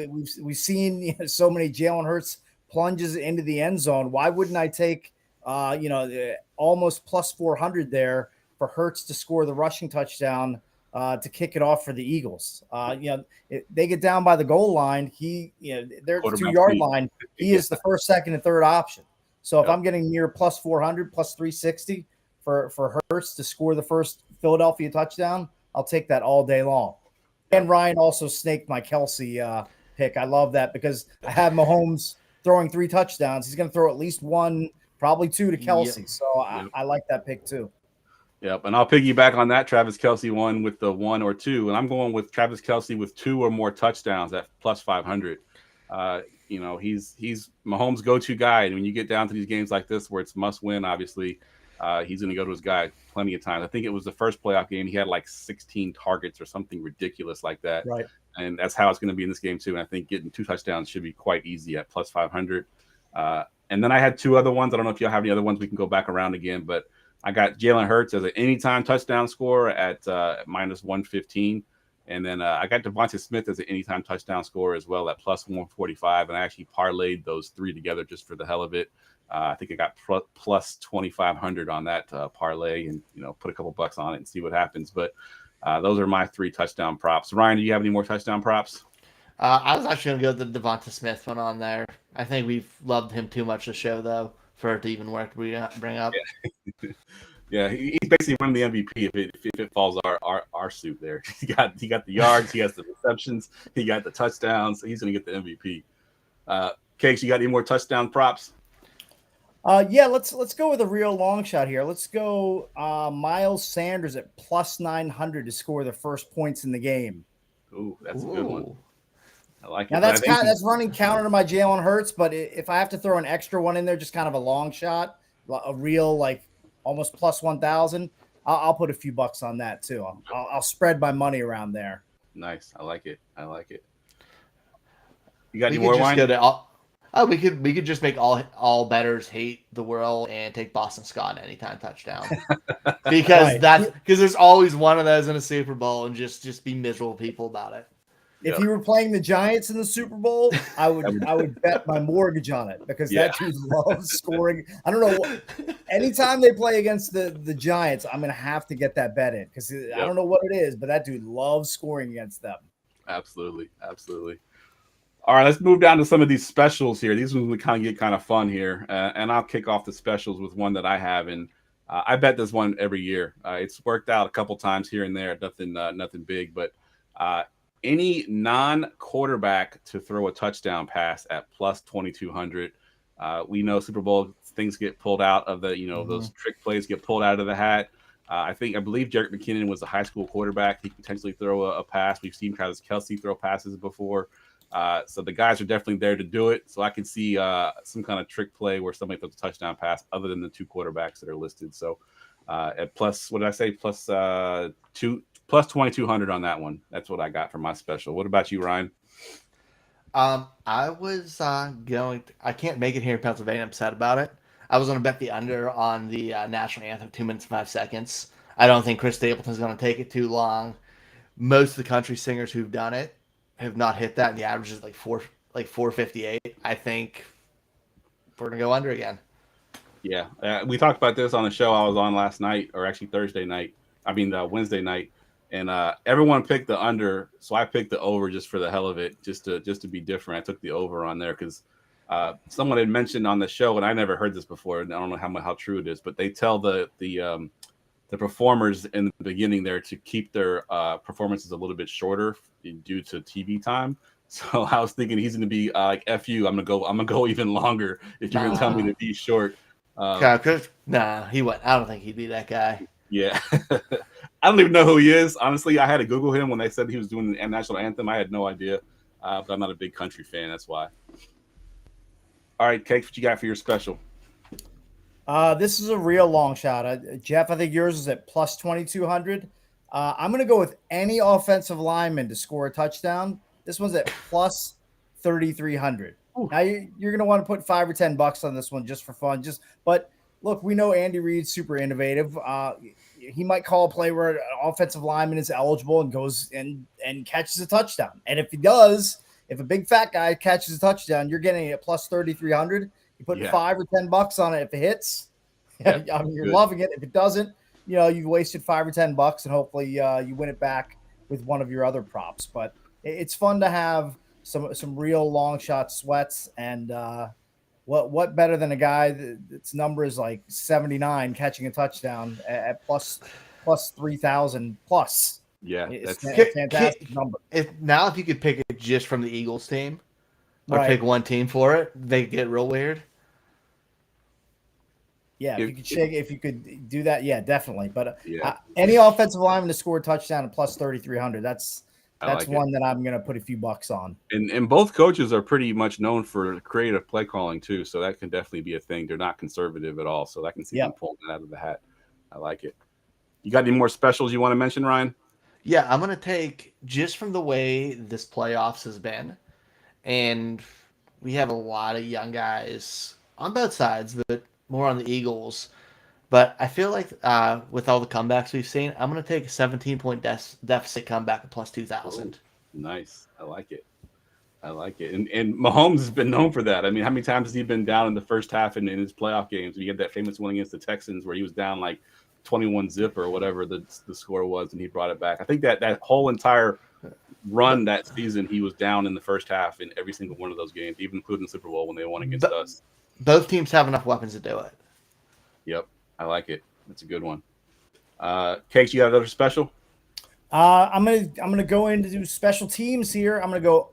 we've seen so many Jalen Hurts plunges into the end zone. Why wouldn't I take almost plus 400 there for Hurts to score the rushing touchdown to kick it off for the Eagles? They get down by the goal line. They're at the 2-yard line. He is the first, second, and third option. So if I'm getting near plus 400, plus 360 for Hurts to score the first Philadelphia touchdown, I'll take that all day long. And Ryan also snaked my Kelce pick. I love that because I have Mahomes throwing 3 touchdowns. He's going to throw at least 1, probably 2 to Kelce. Yep. So I like that pick too. Yep, and I'll piggyback on that Travis Kelce one with the 1 or 2, and I'm going with Travis Kelce with 2 or more touchdowns at plus 500. He's Mahomes' go-to guy, and when you get down to these games like this where it's must-win, obviously, he's going to go to his guy plenty of times. I think it was the first playoff game he had like 16 targets or something ridiculous like that, right? And that's how it's going to be in this game too. And I think getting 2 touchdowns should be quite easy at plus 500. And then I had 2 other ones. I don't know if y'all have any other ones. We can go back around again, but I got Jalen Hurts as an anytime touchdown scorer at minus 115. And then I got Devontae Smith as an anytime touchdown scorer as well at plus 145. And I actually parlayed those 3 together just for the hell of it. I think I got plus 2,500 on that parlay and, put a couple bucks on it and see what happens. But those are my 3 touchdown props. Ryan, do you have any more touchdown props? I was actually going to go with the Devonta Smith one on there. I think we've loved him too much to show, though, for it to even work to bring up. Yeah, he's basically running the MVP if it falls our suit there. He got the yards, he has the receptions, he got the touchdowns, so he's gonna get the MVP. Cakes, you got any more touchdown props? Yeah, let's go with a real long shot here. Let's go Miles Sanders at plus 900 to score the first points in the game. Ooh, that's a good one. I like it. Now that's running counter to my Jalen Hurts, but if I have to throw an extra one in there, just kind of a long shot, a real like almost plus 1,000, I'll put a few bucks on that too. I'll spread my money around there. Nice. I like it. You got any more wine? We could just make all bettors hate the world and take Boston Scott anytime touchdown because because there's always one of those in a Super Bowl and just be miserable people about it. If you were playing the Giants in the Super Bowl, I would bet my mortgage on it because that dude loves scoring. I don't know. Anytime they play against the Giants, I'm going to have to get that bet in because I don't know what it is, but that dude loves scoring against them. Absolutely. All right, let's move down to some of these specials here. These ones we kind of get kind of fun here, and I'll kick off the specials with one that I have, and I bet this one every year. It's worked out a couple times here and there, nothing big, but any non-quarterback to throw a touchdown pass at plus 2,200. We know Super Bowl things get pulled out of the, those trick plays get pulled out of the hat. I believe Jerick McKinnon was a high school quarterback. He could potentially throw a pass. We've seen Travis Kelce throw passes before. So the guys are definitely there to do it. So I can see some kind of trick play where somebody throws a touchdown pass other than the two quarterbacks that are listed. So at plus, what did I say? Plus 2,200 on that one. That's what I got for my special. What about you, Ryan? I was I can't make it here in Pennsylvania. I'm sad about it. I was going to bet the under on the national anthem, 2 minutes, 5 seconds. I don't think Chris Stapleton's going to take it too long. Most of the country singers who've done it have not hit that, and the average is like 458. I think we're going to go under again. Yeah. We talked about this on the show I was on last night, or actually Wednesday night. And everyone picked the under, so I picked the over just for the hell of it, just to be different. I took the over on there because someone had mentioned on the show, and I never heard this before, and I don't know how true it is, but they tell the performers in the beginning there to keep their performances a little bit shorter due to TV time. So I was thinking he's going to be like, "F you, I'm gonna go even longer if you're gonna tell me to be short." He went. I don't think he'd be that guy. Yeah. I don't even know who he is. Honestly, I had to Google him when they said he was doing the national anthem. I had no idea, but I'm not a big country fan. That's why. All right, Cakes, what you got for your special? This is a real long shot. Jeff, I think yours is at plus 2,200. I'm going to go with any offensive lineman to score a touchdown. This one's at plus 3,300. Now you're going to want to put $5 or $10 on this one just for fun. But look, we know Andy Reid's super innovative. He might call a play where an offensive lineman is eligible and goes and catches a touchdown. And if he does, if a big fat guy catches a touchdown, you're getting it at plus 3,300. You put $5 or $10 on it. If it hits, you're loving it. If it doesn't, you've wasted $5 or $10, and hopefully you win it back with one of your other props. But it's fun to have some real long shot sweats, and what better than a guy that's number is like 79 catching a touchdown at plus 3,000 plus. Yeah, it's a fantastic number. If you could pick it just from the Eagles team, or pick one team for it, they get real weird. Yeah, if you could do that, definitely. But any offensive lineman to score a touchdown at plus 3,300, that's one that I'm going to put a few bucks on. And both coaches are pretty much known for creative play calling too, so that can definitely be a thing. They're not conservative at all, so I can see them pulling it out of the hat. I like it. You got any more specials you want to mention, Ryan? Yeah, I'm going to take just from the way this playoffs has been, and we have a lot of young guys on both sides, but more on the Eagles. But I feel like with all the comebacks we've seen, I'm going to take a 17-point deficit comeback at plus 2,000. Nice. I like it. And Mahomes has been known for that. I mean, how many times has he been down in the first half in his playoff games? He had that famous one against the Texans where he was down like 21-zip or whatever the score was, and he brought it back. I think that whole entire run that season, he was down in the first half in every single one of those games, even including the Super Bowl when they won against us. Both teams have enough weapons to do it. Yep. I like it. That's a good one. Cakes, you got another special? I'm gonna go into special teams here. I'm gonna go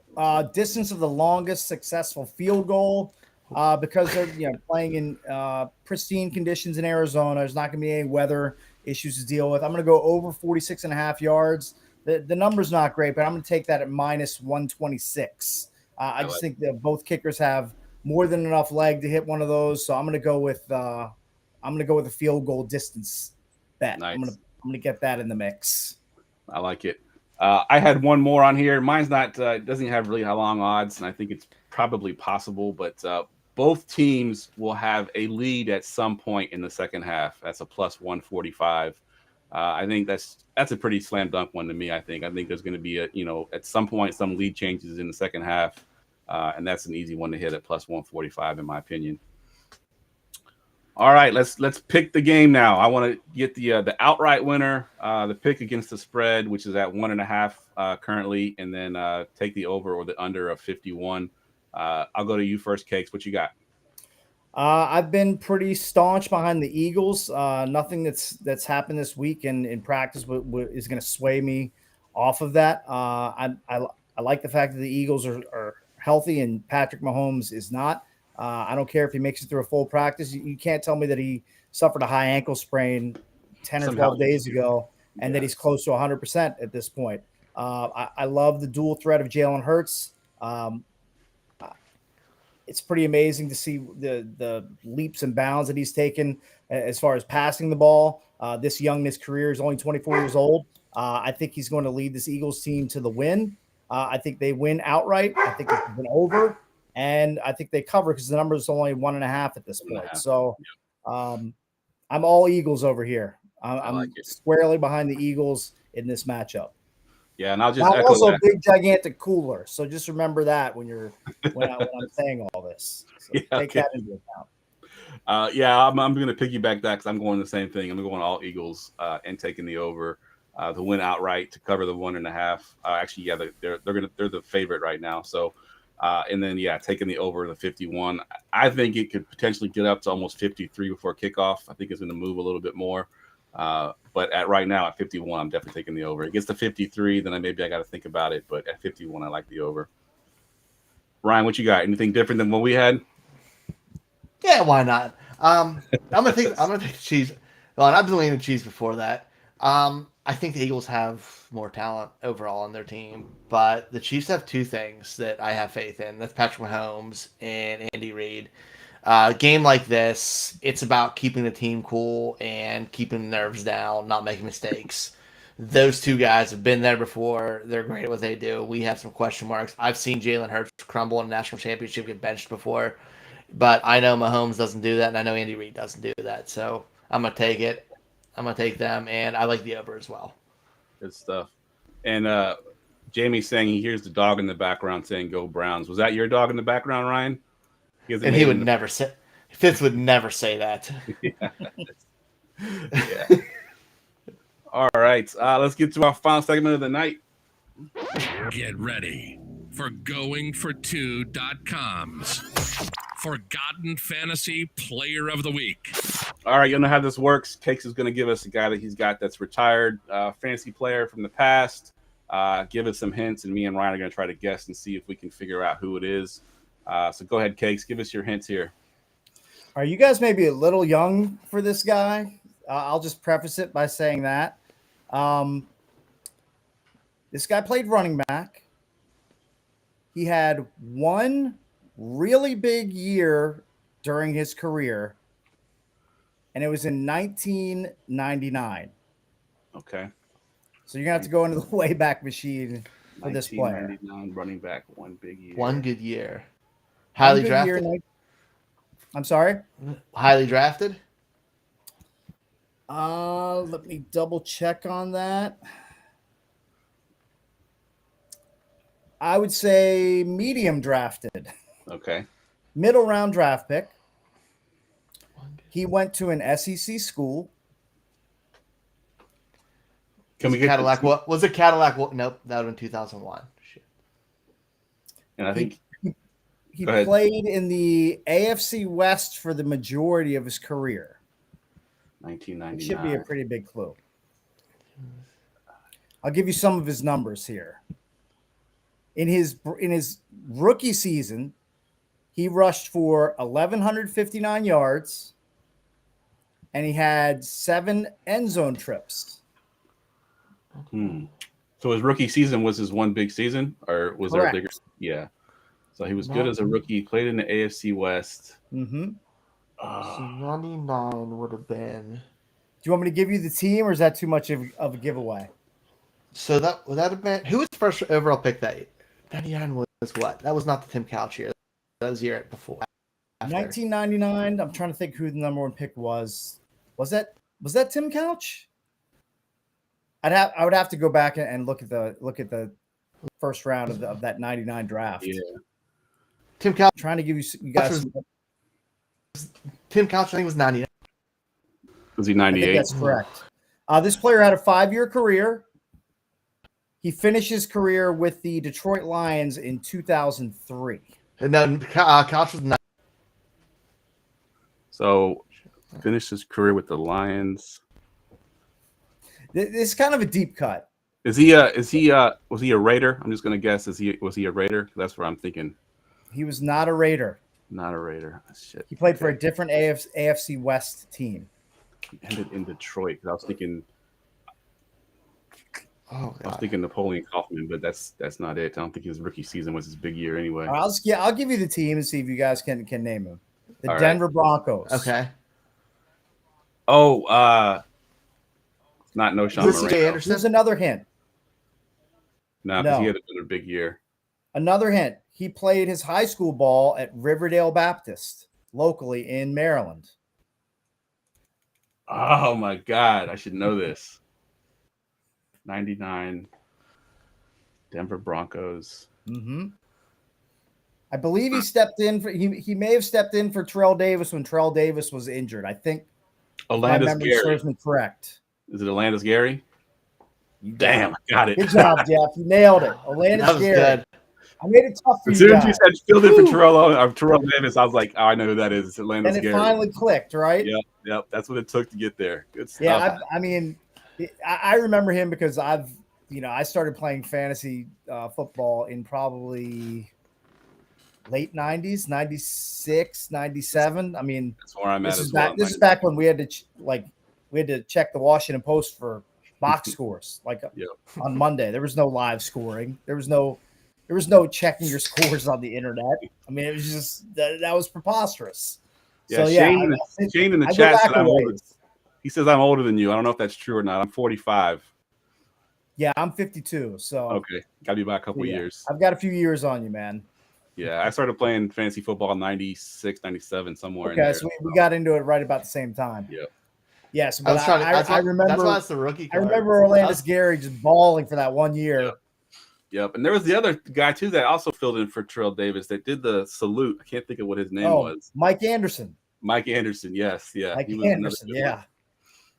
distance of the longest successful field goal because they're playing in pristine conditions in Arizona. There's not gonna be any weather issues to deal with. I'm gonna go over 46.5 yards. The number's not great, but I'm gonna take that at minus 126. I just think that both kickers have more than enough leg to hit one of those, so I'm gonna go with a field goal distance bet. Nice. I'm gonna get that in the mix. I like it. I had one more on here. Mine's not doesn't have really long odds, and I think it's probably possible. But both teams will have a lead at some point in the second half. That's a plus 145. I think that's a pretty slam dunk one to me. I think there's going to be at some point some lead changes in the second half, and that's an easy one to hit at plus 145 in my opinion. All right, let's pick the game now. I want to get the outright winner, the pick against the spread, which is at 1.5 currently, and then take the over or the under of 51. I'll go to you first, Cakes. What you got? I've been pretty staunch behind the Eagles. Nothing that's happened this week in practice is going to sway me off of that. I like the fact that the Eagles are healthy and Patrick Mahomes is not. I don't care if he makes it through a full practice. You can't tell me that he suffered a high ankle sprain 10 or 12 days ago and that he's close to 100% at this point. I love the dual threat of Jalen Hurts. It's pretty amazing to see the leaps and bounds that he's taken as far as passing the ball. This young in his career is only 24 years old. I think he's going to lead this Eagles team to the win. I think they win outright. I think it's been over. And I think they cover because the number is only 1.5 at this point. So I'm all Eagles over here. I'm squarely behind the Eagles in this matchup. Yeah, and I'll just I'm echo also that. a big, gigantic cooler. So just remember that when I'm saying all this. So take that into account. I'm going to piggyback that because I'm going the same thing. I'm going all Eagles and taking the over to win outright to cover the 1.5. They're the favorite right now. So. And then, taking the over the 51. I think it could potentially get up to almost 53 before kickoff. I think it's going to move a little bit more. But right now at 51, I'm definitely taking the over. It gets to 53, then I got to think about it. But at 51, I like the over. Ryan, what you got? Anything different than what we had? Yeah, why not? I'm gonna take the Chiefs. Well, and I've been leaning the Chiefs before that. I think the Eagles have more talent overall on their team, but the Chiefs have two things that I have faith in. That's Patrick Mahomes and Andy Reid. Game like this, it's about keeping the team cool and keeping nerves down, not making mistakes. Those two guys have been there before. They're great at what they do. We have some question marks. I've seen Jalen Hurts crumble in a national championship, get benched before, but I know Mahomes doesn't do that, and I know Andy Reid doesn't do that. So I'm going to take it. I'm going to take them, and I like the over as well. Good stuff. And Jamie's saying he hears the dog in the background saying "Go Browns." Was that your dog in the background, Ryan? And he would never say. Fitz would never say that. Yeah. All right. Let's get to our final segment of the night. Get ready for GoingFor2.com's Forgotten Fantasy Player of the Week. All right, you know how this works. Cakes is going to give us a guy that he's got that's retired, fantasy player from the past. Give us some hints, and me and Ryan are going to try to guess and see if we can figure out who it is. So go ahead, Cakes. Give us your hints here. All right, you guys may be a little young for this guy. I'll just preface it by saying that. This guy played running back. He had one really big year during his career, and it was in 1999. Okay. So you're going to have to go into the Wayback Machine for this player. 1999 running back, one big year. One good year. Highly drafted? I'm sorry? Highly drafted? Let me double check on that. I would say medium drafted. Okay. Middle round draft pick. He went to an SEC school. Can we get Cadillac? What was it? Cadillac? Nope, that would have been 2001. Shit. And I think he played in the AFC West for the majority of his career. 1999. It should be a pretty big clue. I'll give you some of his numbers here. In his rookie season, he rushed for 1,159 yards, and he had 7 end zone trips. So his rookie season was his one big season, or was Correct. there a bigger? Yeah. So he was good as a rookie. He played in the AFC West. Mm-hmm. So 99 would have been. Do you want me to give you the team, or is that too much of a giveaway? So that would that have been who was the first overall pick that year? 99 was what? That was not the Tim Couch year. That was the year before. After. 1999. I'm trying to think who the number 1 pick was. Was that Tim Couch? I would have to go back and look at the first round of that 99 draft. Yeah. Tim Couch. I'm trying to give you guys. Tim Couch, I think, was 99. Was he 98? That's correct. This player had a 5-year career. He finished his career with the Detroit Lions in 2003. And then Couch was 9. So finished his career with the Lions. This is kind of a deep cut. Was he a Raider? I'm just gonna guess. Was he a Raider? That's what I'm thinking. He was not a Raider. Not a Raider. Shit. He played for a different AFC West team. He ended in Detroit. I was thinking. Oh, God. I was thinking Napoleon Kaufman, but that's not it. I don't think his rookie season was his big year anyway. I'll give you the team and see if you guys can name him. The All Denver right. Broncos. Okay. Oh, not No Sean C.J. Moreno. Anderson. There's another hint. No, because No. he had another big year. Another hint. He played his high school ball at Riverdale Baptist, locally in Maryland. Oh my God, I should know this. 99 Denver Broncos. Mm-hmm. I believe he stepped in for he may have stepped in for Terrell Davis when Terrell Davis was injured. I think my Alandis memory Gary. serves me correct. Is it Alandis Gary? Damn, I got it. Good job, Jeff. You nailed it. Alandis That was Gary. good. I made it tough for As you soon as you guys. said filled in for Terrell Davis, I was like, oh, I know who that is. It's Alandis And it Gary. finally clicked, right? Yep. That's what it took to get there. Good stuff. Yeah, I mean, I remember him because I started playing fantasy football in probably late 90s, 96, 97. I mean, That's where I'm at this as is well. back. This is back when we had to check the Washington Post for box scores, on Monday. There was no live scoring. There was no checking your scores on the internet. I mean, it was just that was preposterous. Yeah, So, Shane in the I go chat back said I'm a older. ways. He says I'm older than you. I don't know if that's true or not. I'm 45. Yeah, I'm 52. So Okay, got to be about a couple years. I've got a few years on you, man. Yeah, I started playing fantasy football in 96, 97, somewhere in Okay, there. so we got into it right about the same time. Yep. Yes, I but was trying to. I remember. That's why it's the rookie. I card. remember Orlandis Gary just bawling for that 1 year. Yep. And there was the other guy, too, that also filled in for Terrell Davis that did the salute. I can't think of what his name was. Mike Anderson. Mike Anderson, yes. Yeah. Mike he was another Anderson, good yeah. one.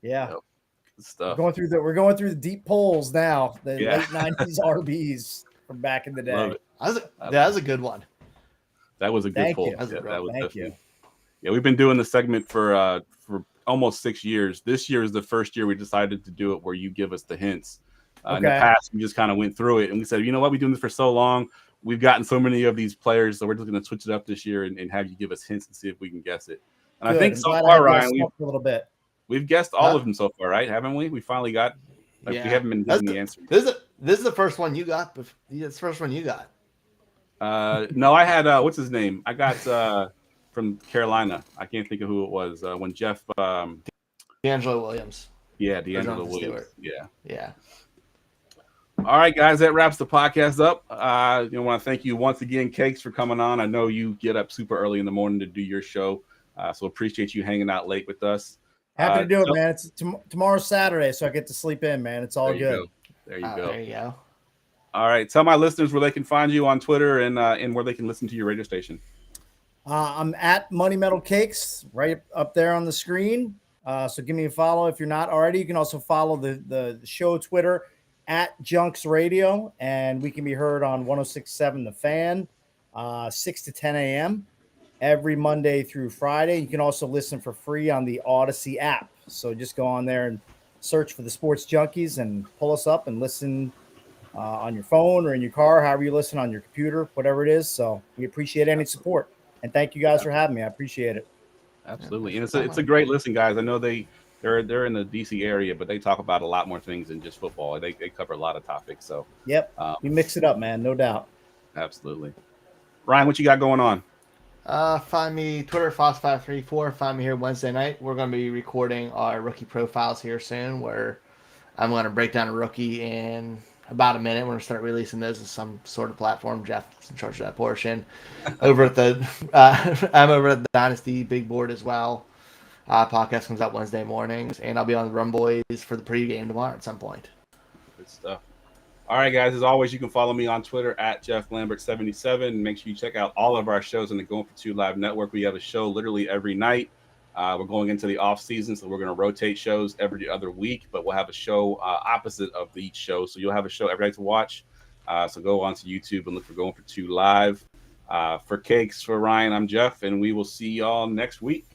Yeah. Yep. Good stuff. We're going through the deep polls now. The Yeah. late 90s RBs from back in the day. Love it. That was a good one. That was a good Thank poll. you. Yeah, that was Thank you. definitely. Yeah, we've been doing the segment for almost 6 years. This year is the first year we decided to do it where you give us the hints. In the Okay. past, we just kind of went through it and we said, you know what, we've been doing this for so long. We've gotten so many of these players, so we're just going to switch it up this year and have you give us hints and see if we can guess it. And Good. I think I'm so glad far, I got Ryan, stumped a little bit. we've guessed all of them so far, right? Haven't we? We finally got. We haven't been getting the answer. This is the first one you got. But it's the first one you got. No, I had what's his name? I got from Carolina. I can't think of who it was. When Jeff D'Angelo Williams. Yeah, D'Angelo Jonathan Williams. Stewart. Yeah. Yeah. All right, guys, that wraps the podcast up. I want to thank you once again, Cakes, for coming on. I know you get up super early in the morning to do your show, so appreciate you hanging out late with us. Happy to do it, man. It's tomorrow's Saturday, so I get to sleep in, man. It's all good. There you go. There you go. All right, tell my listeners where they can find you on Twitter and where they can listen to your radio station. I'm at Money Metal Cakes right up there on the screen. So give me a follow if you're not already. You can also follow the show Twitter at Junks Radio, and we can be heard on 106.7 The Fan, 6 to 10 a.m. every Monday through Friday. You can also listen for free on the Odyssey app. So just go on there and search for the Sports Junkies and pull us up and listen on your phone or in your car, however you listen, on your computer, whatever it is. So we appreciate any support. And thank you guys for having me. I appreciate it. Absolutely. And it's a great listen, guys. I know they're in the DC area, but they talk about a lot more things than just football. They cover a lot of topics. So Yep. We mix it up, man. No doubt. Absolutely. Ryan, what you got going on? Find me Twitter, Fox534. Find me here Wednesday night. We're going to be recording our rookie profiles here soon, where I'm going to break down a rookie in about a minute. We're going to start releasing those in some sort of platform. Jeff's in charge of that portion. Over at the I'm over at the Dynasty Big Board as well. Podcast comes out Wednesday mornings, and I'll be on the Rum Boys for the pregame tomorrow at some point. Good stuff. All right, guys. As always, you can follow me on Twitter at JeffLambert77. Make sure you check out all of our shows on the Going for Two Live Network. We have a show literally every night. We're going into the off season, so we're going to rotate shows every other week, but we'll have a show opposite of each show. So you'll have a show every night to watch. So go onto YouTube and look for Going for Two Live. For Cakes, for Ryan, I'm Jeff, and we will see y'all next week.